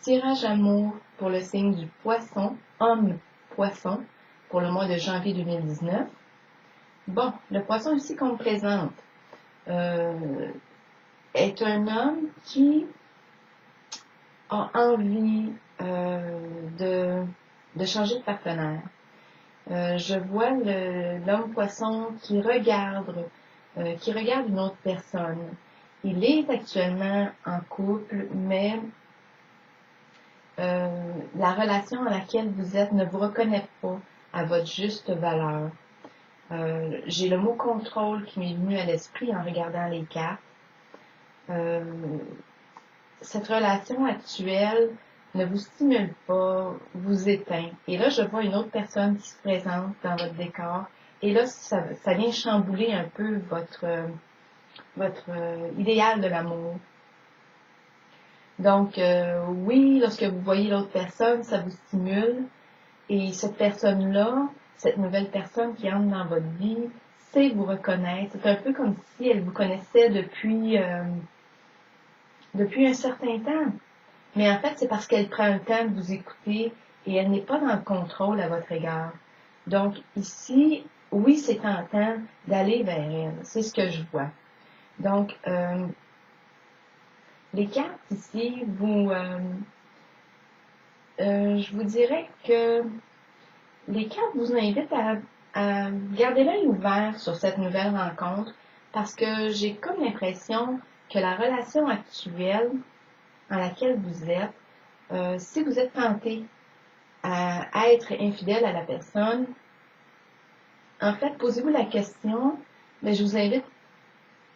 Tirage amour pour le signe du poisson, homme-poisson, pour le mois de janvier 2019. Bon, le poisson ici qu'on me présente est un homme qui a envie de changer de partenaire. Je vois l'homme poisson qui regarde une autre personne. Il est actuellement en couple, mais la relation à laquelle vous êtes ne vous reconnaît pas à votre juste valeur. J'ai le mot contrôle qui m'est venu à l'esprit en regardant les cartes. Cette relation actuelle ne vous stimule pas, vous éteint. Et là, je vois une autre personne qui se présente dans votre décor. Et là, ça vient chambouler un peu votre idéal de l'amour. Donc, oui, lorsque vous voyez l'autre personne, ça vous stimule. Et cette personne-là, cette nouvelle personne qui entre dans votre vie, sait vous reconnaître. C'est un peu comme si elle vous connaissait depuis un certain temps. Mais en fait, c'est parce qu'elle prend le temps de vous écouter et elle n'est pas dans le contrôle à votre égard. Donc, ici, oui, c'est tentant d'aller vers elle. C'est ce que je vois. Donc, les cartes ici, je vous dirais que les cartes vous invitent à garder l'œil ouvert sur cette nouvelle rencontre parce que j'ai comme l'impression que la relation actuelle dans laquelle vous êtes, si vous êtes tenté à être infidèle à la personne, en fait, posez-vous la question, mais je vous invite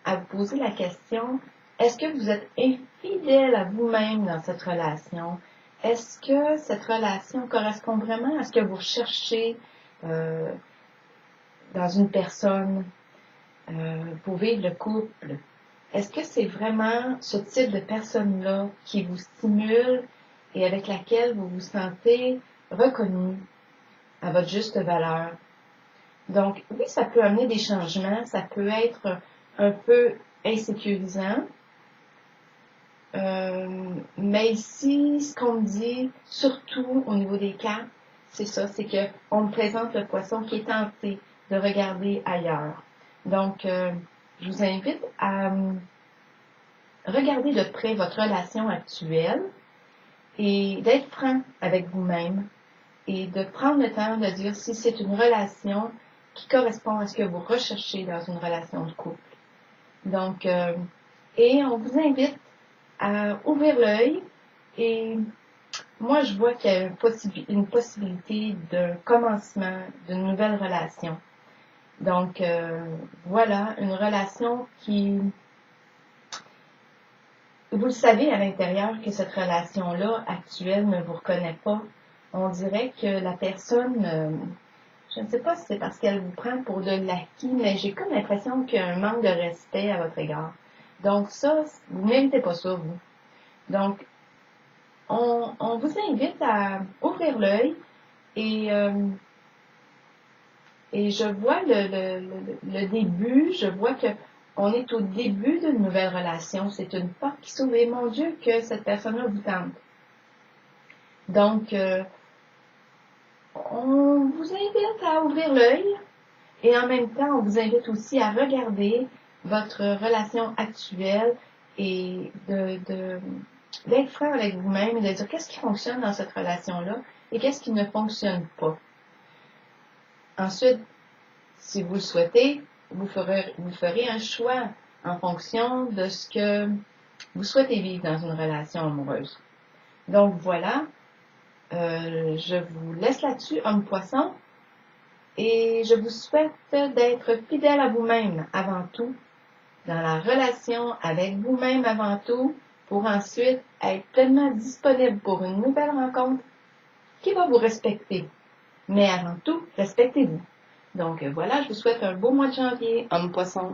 à vous poser la question, est-ce que vous êtes infidèle à vous-même dans cette relation? Est-ce que cette relation correspond vraiment à ce que vous recherchez dans une personne pour vivre le couple? Est-ce que c'est vraiment ce type de personne-là qui vous stimule et avec laquelle vous vous sentez reconnu à votre juste valeur? Donc, oui, ça peut amener des changements, ça peut être un peu insécurisant. Mais ici, ce qu'on me dit, surtout au niveau des cartes, c'est ça, c'est qu'on me présente le poisson qui est tenté de regarder ailleurs. Donc, je vous invite à regarder de près votre relation actuelle et d'être franc avec vous-même et de prendre le temps de dire si c'est une relation qui correspond à ce que vous recherchez dans une relation de couple. Donc, et on vous invite à ouvrir l'œil et moi, je vois qu'il y a une possibilité de commencement d'une nouvelle relation. Donc, voilà, une relation qui... Vous le savez à l'intérieur que cette relation-là actuelle ne vous reconnaît pas. On dirait que la personne, je ne sais pas si c'est parce qu'elle vous prend pour de l'acquis, mais j'ai comme l'impression qu'il y a un manque de respect à votre égard. Donc ça, vous ne méritez pas ça, vous. Donc, on vous invite à ouvrir l'œil et je vois le début, je vois que on est au début d'une nouvelle relation. C'est une porte qui s'ouvre. Et mon Dieu, que cette personne-là vous tente. Donc, on vous invite à ouvrir l'œil et en même temps, on vous invite aussi à regarder votre relation actuelle et d'être franc avec vous-même et de dire qu'est-ce qui fonctionne dans cette relation-là et qu'est-ce qui ne fonctionne pas. Ensuite, si vous le souhaitez, vous ferez un choix en fonction de ce que vous souhaitez vivre dans une relation amoureuse. Donc voilà, je vous laisse là-dessus, homme-poisson, et je vous souhaite d'être fidèle à vous-même avant tout, dans la relation avec vous-même avant tout, pour ensuite être pleinement disponible pour une nouvelle rencontre qui va vous respecter. Mais avant tout, respectez-vous. Donc voilà, je vous souhaite un beau mois de janvier, homme-poisson.